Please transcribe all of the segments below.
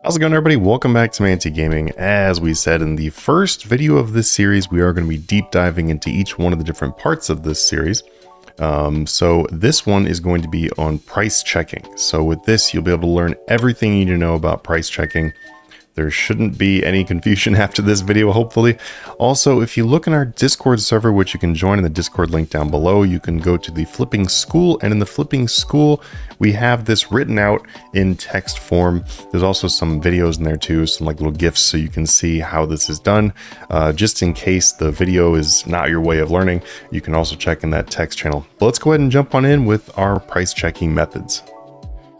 How's it going, everybody? Welcome back to Manatee Gaming. As we said in the first video of this series, we are going to be deep diving into each one of the different parts of this series. So this one is going to be on price checking. So with this, you'll be able to learn everything you need to know about price checking. There shouldn't be any confusion after this video, hopefully. Also, if you look in our Discord server, which you can join in the Discord link down below, you can go to the Flipping School, and in the Flipping School, we have this written out in text form. There's also some videos in there too, some like little GIFs so you can see how this is done. Just in case the video is not your way of learning, you can also check in that text channel. But let's go ahead and jump on in with our price checking methods.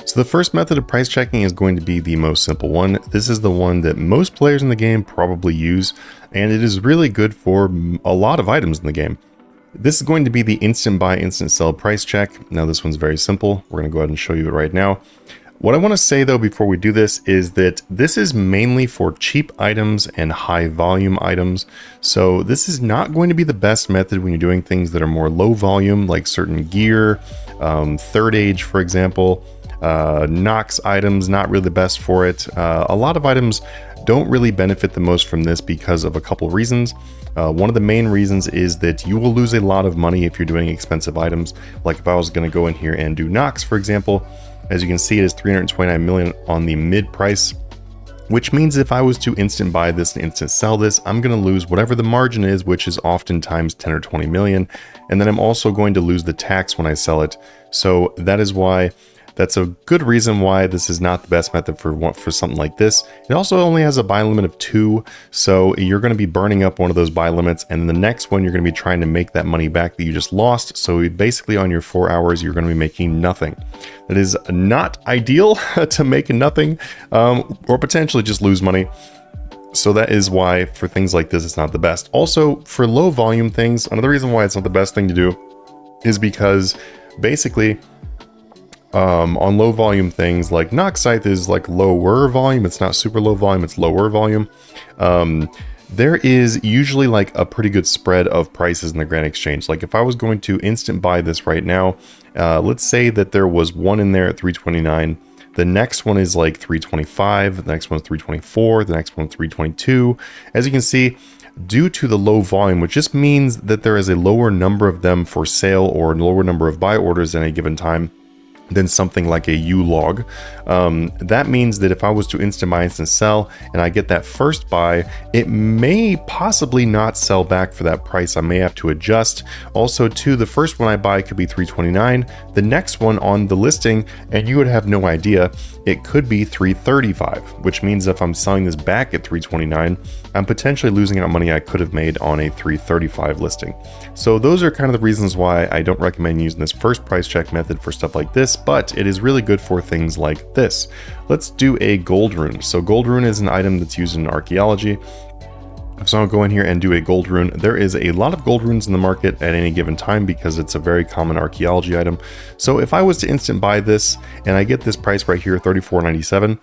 So the first method of price checking is going to be the most simple one. This is the one that most players in the game probably use, and it is really good for a lot of items in the game. This is going to be the instant buy, instant sell price check. Now this one's very simple. We're going to go ahead and show you it right now. What I want to say though before we do this is that this is mainly for cheap items and high volume items. So this is not going to be the best method when you're doing things that are more low volume, like certain gear, third age, for example. Nox items, not really the best for it. A lot of items don't really benefit the most from this because of a couple reasons. One of the main reasons is that you will lose a lot of money if you're doing expensive items. Like if I was going to go in here and do Nox, for example, as you can see, it is 329 million on the mid price, which means if I was to instant buy this and instant sell this, I'm going to lose whatever the margin is, which is oftentimes 10 or 20 million. And then I'm also going to lose the tax when I sell it. So that is why that's a good reason why this is not the best method for something like this. It also only has a buy limit of 2, so you're going to be burning up one of those buy limits, and the next one you're going to be trying to make that money back that you just lost. So basically on your 4 hours, you're going to be making nothing. That is not ideal to make nothing, or potentially just lose money. So that is why for things like this, it's not the best. Also, for low volume things, another reason why it's not the best thing to do is because basically, on low volume things like Noxite is like lower volume. It's not super low volume, it's lower volume. There is usually like a pretty good spread of prices in the Grand Exchange. Like if I was going to instant buy this right now, let's say that there was one in there at 329. The next one is like 325. The next one's 324. The next one's 322. As you can see, due to the low volume, which just means that there is a lower number of them for sale or a lower number of buy orders at a given time than something like a U-log. That means that if I was to instant buy, instant sell, and I get that first buy, it may possibly not sell back for that price. I may have to adjust. Also, too, the first one I buy could be 329. The next one on the listing, and you would have no idea, it could be 335, which means if I'm selling this back at 329, I'm potentially losing out money I could have made on a 335 listing. So those are kind of the reasons why I don't recommend using this first price check method for stuff like this, but it is really good for things like this. Let's do a gold rune. So gold rune is an item that's used in archaeology. So I'll go in here and do a gold rune. There is a lot of gold runes in the market at any given time because it's a very common archaeology item. So if I was to instant buy this and I get this price right here, 34.97,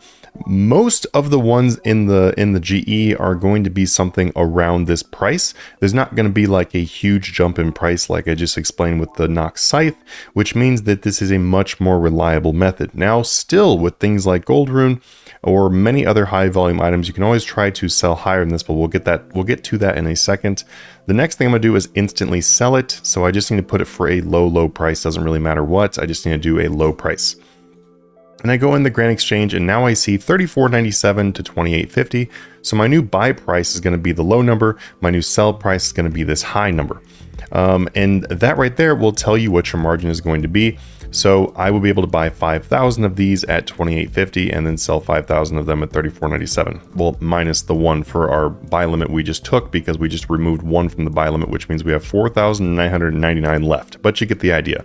most of the ones in the GE are going to be something around this price. There's not going to be like a huge jump in price like I just explained with the Nox Scythe, which means that this is a much more reliable method. Now, still with things like gold rune or many other high volume items, you can always try to sell higher than this, but we'll get to that in a second. The next thing I'm gonna do is instantly sell it. So I just need to put it for a low price. Doesn't really matter what, I just need to do a low price. And I go in the Grand Exchange and now I see 34.97 to 28.50. So my new buy price is going to be the low number. My new sell price is going to be this high number. And that right there will tell you what your margin is going to be. So I will be able to buy 5,000 of these at 28.50 and then sell 5,000 of them at 34.97. Well, minus the one for our buy limit we just took because we just removed one from the buy limit, which means we have 4,999 left, but you get the idea.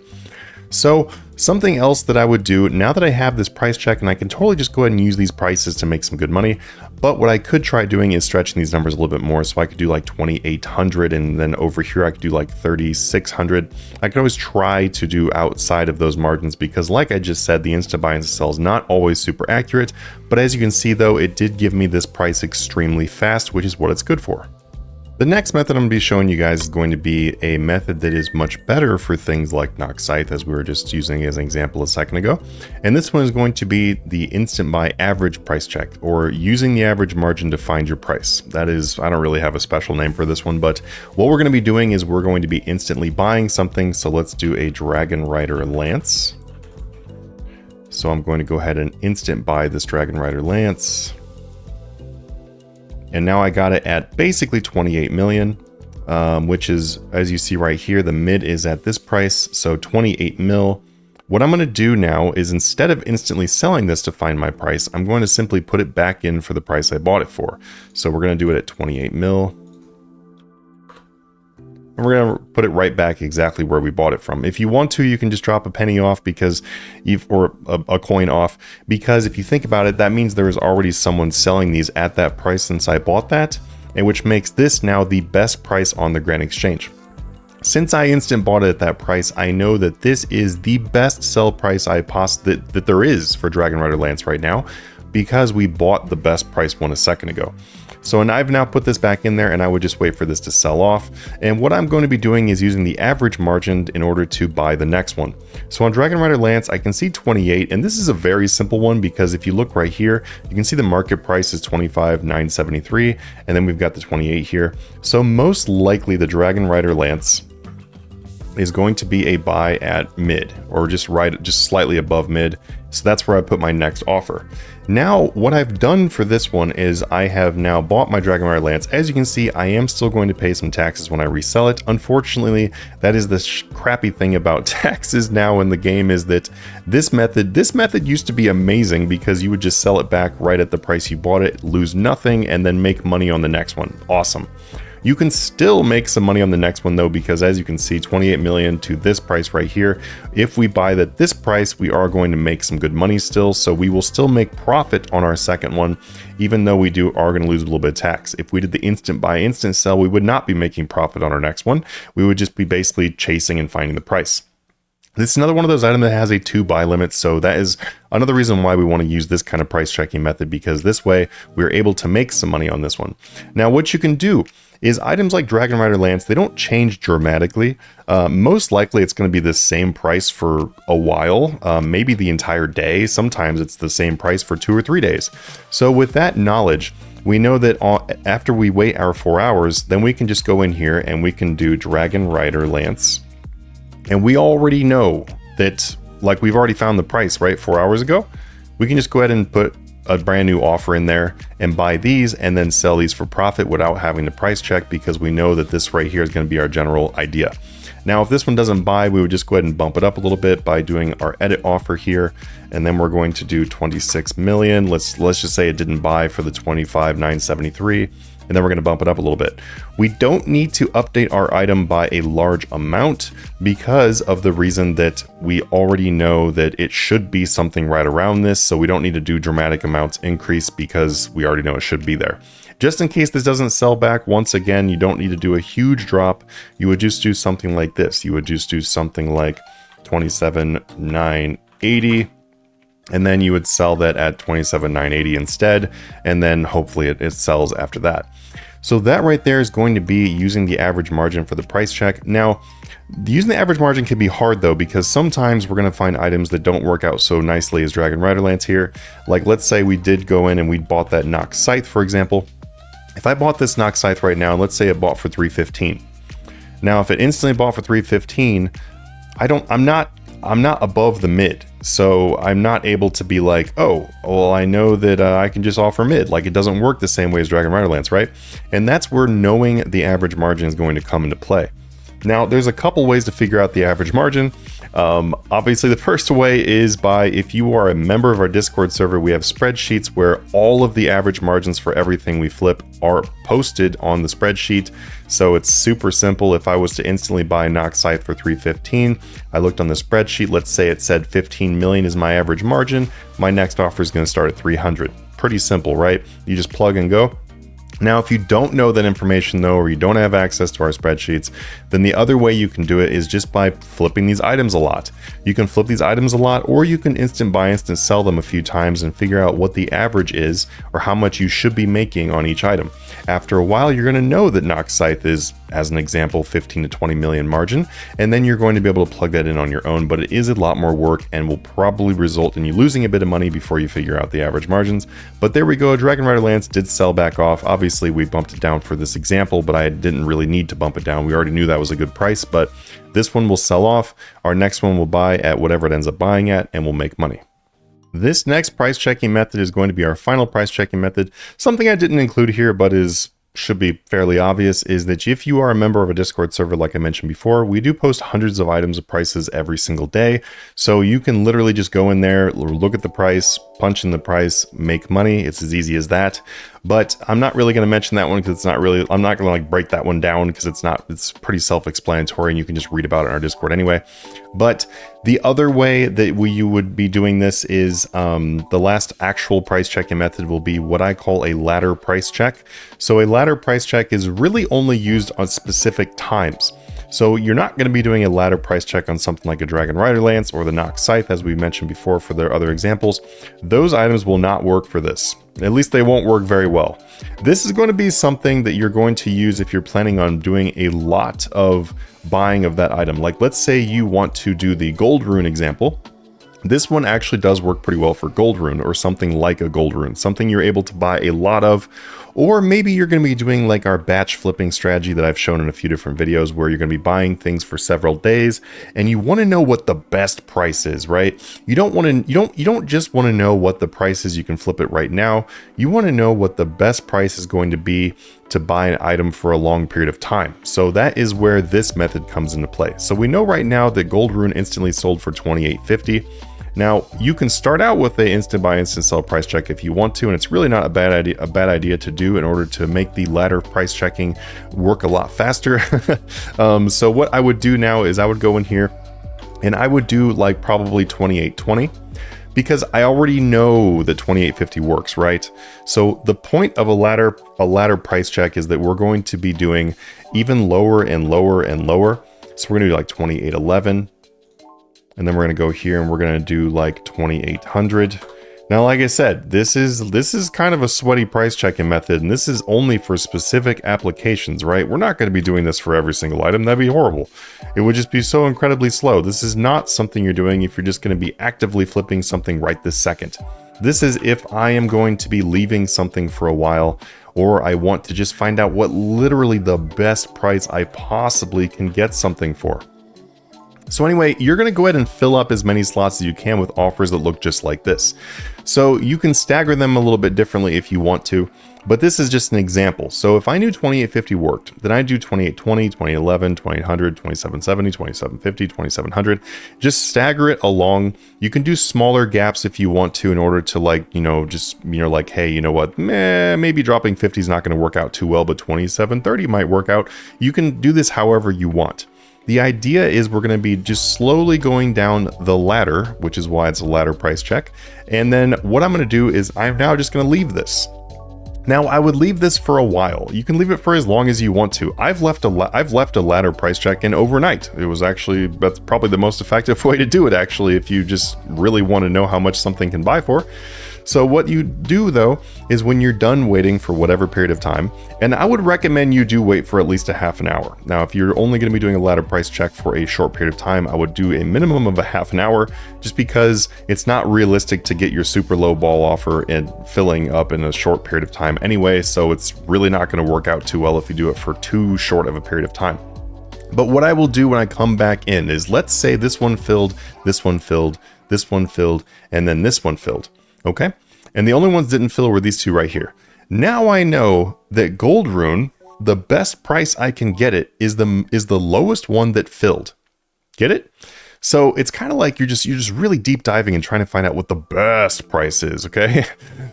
So something else that I would do now that I have this price check, and I can totally just go ahead and use these prices to make some good money. But what I could try doing is stretching these numbers a little bit more. So I could do like 2,800, and then over here I could do like 3,600. I could always try to do outside of those margins because like I just said, the instant buy and sell is not always super accurate. But as you can see though, it did give me this price extremely fast, which is what it's good for. The next method I'm going to be showing you guys is going to be a method that is much better for things like Nock Scythe, as we were just using as an example a second ago. And this one is going to be the instant buy average price check, or using the average margin to find your price. That is, I don't really have a special name for this one, but what we're going to be doing is we're going to be instantly buying something. So let's do a Dragon Rider Lance. So I'm going to go ahead and instant buy this Dragon Rider Lance. And now I got it at basically 28 million, which is, as you see right here, the mid is at this price, so 28 mil. What I'm going to do now is, instead of instantly selling this to find my price, I'm going to simply put it back in for the price I bought it for. So we're going to do it at 28 mil. And we're going to put it right back exactly where we bought it from. If you want to, you can just drop a penny off, because or a coin off, because if you think about it, that means there is already someone selling these at that price since I bought that, and which makes this now the best price on the Grand Exchange. Since I instant bought it at that price, I know that this is the best sell price that there is for Dragon Rider Lance right now, because we bought the best price one a second ago. So, and I've now put this back in there, and I would just wait for this to sell off. And what I'm going to be doing is using the average margin in order to buy the next one. So on Dragon Rider Lance, I can see 28, and this is a very simple one, because if you look right here, you can see the market price is 25,973, and then we've got the 28 here. So most likely the Dragon Rider Lance is going to be a buy at mid, or just slightly above mid. So that's where I put my next offer. Now, what I've done for this one is I have now bought my Dragon Rider Lance. As you can see, I am still going to pay some taxes when I resell it. Unfortunately, that is the crappy thing about taxes now in the game, is that this method used to be amazing, because you would just sell it back right at the price you bought it, lose nothing, and then make money on the next one. Awesome. You can still make some money on the next one though, because as you can see, 28 million to this price right here. If we buy at this price, we are going to make some good money still. So we will still make profit on our second one, even though we are going to lose a little bit of tax. If we did the instant buy, instant sell, we would not be making profit on our next one. We would just be basically chasing and finding the price. This is another one of those items that has a 2 buy limit, so that is another reason why we want to use this kind of price checking method, because this way we're able to make some money on this one. Now, what you can do is items like Dragon Rider Lance, they don't change dramatically. Most likely it's going to be the same price for a while, maybe the entire day. Sometimes it's the same price for 2 or 3 days. So with that knowledge, we know that after we wait our 4 hours, then we can just go in here and we can do Dragon Rider Lance. And we already know that, like, we've already found the price, right? 4 hours ago. We can just go ahead and put a brand new offer in there and buy these, and then sell these for profit without having to price check, because we know that this right here is going to be our general idea. Now, if this one doesn't buy, we would just go ahead and bump it up a little bit by doing our edit offer here. And then we're going to do 26 million. Let's just say it didn't buy for the 25,973. And then we're going to bump it up a little bit. We don't need to update our item by a large amount, because of the reason that we already know that it should be something right around this. So we don't need to do dramatic amounts increase, because we already know it should be there. Just in case this doesn't sell back, once again, you don't need to do a huge drop. You would just do something like this. You would just do something like 27,980. And then you would sell that at 27,980 instead, and then hopefully it sells after that. So that right there is going to be using the average margin for the price check. Now, using the average margin can be hard though, because sometimes we're going to find items that don't work out so nicely as Dragon Rider Lance here. Like, let's say we did go in and we bought that Nock Scythe, for example. If I bought this Nock Scythe right now, let's say it bought for 315. Now, if it instantly bought for 315, I'm not above the mid. So I'm not able to be like, oh, well, I know that I can just offer mid. Like, it doesn't work the same way as Dragon Rider Lance, right? And that's where knowing the average margin is going to come into play. Now, there's a couple ways to figure out the average margin. Obviously, the first way is by, if you are a member of our Discord server, we have spreadsheets where all of the average margins for everything we flip are posted on the spreadsheet. So it's super simple. If I was to instantly buy Nock Scythe for 315, I looked on the spreadsheet, let's say it said 15 million is my average margin. My next offer is going to start at 300. Pretty simple, right? You just plug and go. Now, if you don't know that information though, or you don't have access to our spreadsheets, then the other way you can do it is just by flipping these items a lot. You can flip these items a lot, or you can instant buy, instant sell them a few times and figure out what the average is or how much you should be making on each item. After a while, you're going to know that Nox Scythe is, as an example, 15 to 20 million margin, and then you're going to be able to plug that in on your own, but it is a lot more work and will probably result in you losing a bit of money before you figure out the average margins. But there we go, Dragon Rider Lance did sell back off. Obviously, we bumped it down for this example, but I didn't really need to bump it down. We already knew that was a good price, but this one will sell off. Our next one will buy at whatever it ends up buying at, and we'll make money. This next price checking method is going to be our final price checking method. Something I didn't include here, but should be fairly obvious, is that if you are a member of a Discord server, like I mentioned before, we do post hundreds of items of prices every single day. So you can literally just go in there, look at the price, punch in the price, make money. It's as easy as that. But I'm not really going to mention that one because it's not really, I'm not going to like break that one down because it's pretty self-explanatory and you can just read about it in our Discord anyway. But the other way that you would be doing this is the last actual price checking method will be what I call a ladder price check. So a ladder price check is really only used on specific times. So you're not going to be doing a ladder price check on something like a Dragon Rider Lance or the Nox Scythe, as we mentioned before for their other examples. Those items will not work for this. At least they won't work very well. This is going to be something that you're going to use if you're planning on doing a lot of buying of that item. Like let's say you want to do the Gold Rune example. This one actually does work pretty well for Gold Rune or something like a Gold Rune, something you're able to buy a lot of. Or maybe you're going to be doing like our batch flipping strategy that I've shown in a few different videos where you're going to be buying things for several days and you want to know what the best price is, right? You don't just want to know what the price is, you can flip it right now. You want to know what the best price is going to be to buy an item for a long period of time. So that is where this method comes into play. So we know right now that Gold Rune instantly sold for $28.50. Now you can start out with a instant buy, instant sell price check if you want to, and it's really not a bad idea to do in order to make the ladder price checking work a lot faster. So what I would do now is I would go in here and I would do like probably 28.20 because I already know that 28.50 works, right? So the point of a ladder price check is that we're going to be doing even lower and lower and lower. So we're gonna do like 28.11. And then we're going to go here and we're going to do like 2,800. Now, like I said, this is kind of a sweaty price checking method, and this is only for specific applications, right? We're not going to be doing this for every single item. That'd be horrible. It would just be so incredibly slow. This is not something you're doing if you're just going to be actively flipping something right this second. This is if I am going to be leaving something for a while, or I want to just find out what literally the best price I possibly can get something for. So anyway, you're going to go ahead and fill up as many slots as you can with offers that look just like this. So you can stagger them a little bit differently if you want to, but this is just an example. So if I knew 28.50 worked, then I'd do 28.20, 28.11, 2800, 27.70, 27.50, 2700. Just stagger it along. You can do smaller gaps if you want to in order to like, like, hey, you know what, maybe dropping 50 is not going to work out too well, but 27.30 might work out. You can do this however you want. The idea is we're going to be just slowly going down the ladder, which is why it's a ladder price check. And then what I'm going to do is I'm now just going to leave this. Now I would leave this for a while. You can leave it for as long as you want to. I've left a ladder price check in overnight. That's probably the most effective way to do it actually, if you just really want to know how much something can buy for. So what you do though, is when you're done waiting for whatever period of time, and I would recommend you do wait for at least a half an hour. Now, if you're only going to be doing a ladder price check for a short period of time, I would do a minimum of a half an hour, just because it's not realistic to get your super low ball offer and filling up in a short period of time anyway. So it's really not going to work out too well if you do it for too short of a period of time. But what I will do when I come back in is, let's say this one filled, this one filled, this one filled, and then this one filled. Okay, and the only ones that didn't fill were these two right here. Now I know that Gold Rune, the best price I can get it is the lowest one that filled. Get it? So it's kind of like you're just really deep diving and trying to find out what the best price is. Okay,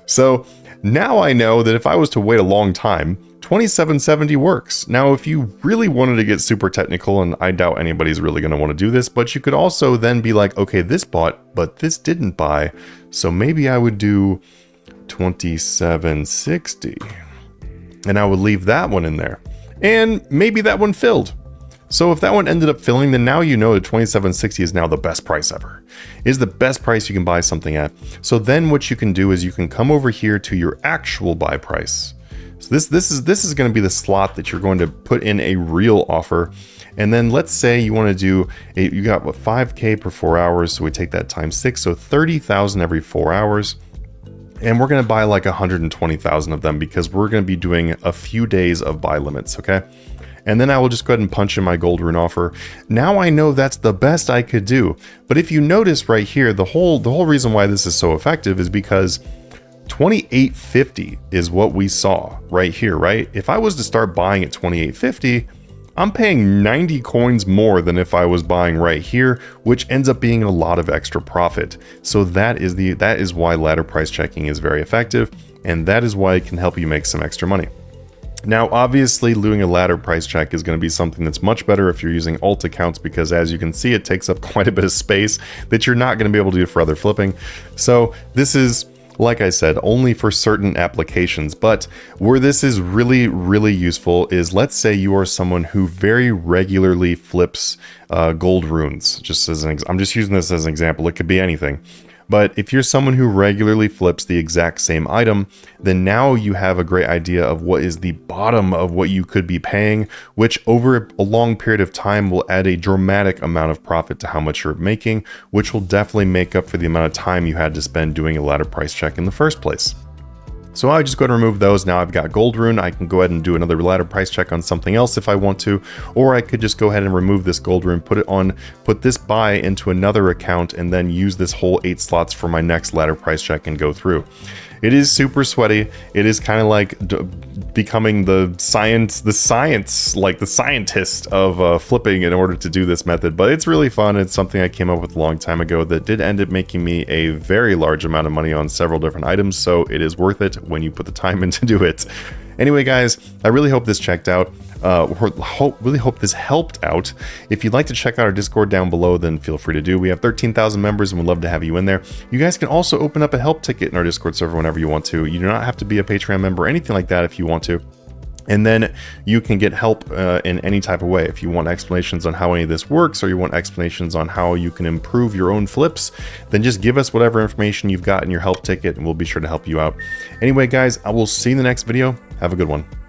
so now I know that if I was to wait a long time, 27.70 works. Now, if you really wanted to get super technical, and I doubt anybody's really going to want to do this, but you could also then be like, okay, this bought, but this didn't buy. So maybe I would do 27.60. and I would leave that one in there. And maybe that one filled. So if that one ended up filling, then now you know that 2760 is now the best price ever. It is the best price you can buy something at. So then what you can do is you can come over here to your actual buy price. So this is going to be the slot that you're going to put in a real offer. And then let's say you want to do you got what, 5K per 4 hours. So we take that times 6, so 30,000 every 4 hours. And we're going to buy like 120,000 of them because we're going to be doing a few days of buy limits. Okay. And then I will just go ahead and punch in my gold rune offer. Now I know that's the best I could do. But if you notice right here, the whole reason why this is so effective is because 2850 is what we saw right here, right? If I was to start buying at 2850, I'm paying 90 coins more than if I was buying right here, which ends up being a lot of extra profit. So that is why ladder price checking is very effective, and that is why it can help you make some extra money. Now, obviously, doing a ladder price check is going to be something that's much better if you're using alt accounts, because as you can see, it takes up quite a bit of space that you're not going to be able to do for other flipping. So this is, like I said, only for certain applications. But where this is really, really useful is, let's say you are someone who very regularly flips gold runes. I'm just using this as an example. It could be anything. But if you're someone who regularly flips the exact same item, then now you have a great idea of what is the bottom of what you could be paying, which over a long period of time will add a dramatic amount of profit to how much you're making, which will definitely make up for the amount of time you had to spend doing a ladder price check in the first place. So I just go ahead and remove those. Now I've got gold rune. I can go ahead and do another ladder price check on something else if I want to, or I could just go ahead and remove this gold rune, put this buy into another account, and then use this whole 8 slots for my next ladder price check and go through. It is super sweaty. It is kind of like becoming the scientist of flipping in order to do this method, but it's really fun. It's something I came up with a long time ago that did end up making me a very large amount of money on several different items, so it is worth it when you put the time in to do it. Anyway, guys, I really hope this checked out. Really hope this helped out. If you'd like to check out our Discord down below, then feel free to do. We have 13,000 members and we'd love to have you in there. You guys can also open up a help ticket in our Discord server whenever you want to. You do not have to be a Patreon member or anything like that if you want to. And then you can get help in any type of way. If you want explanations on how any of this works, or you want explanations on how you can improve your own flips, then just give us whatever information you've got in your help ticket and we'll be sure to help you out. Anyway, guys, I will see you in the next video. Have a good one.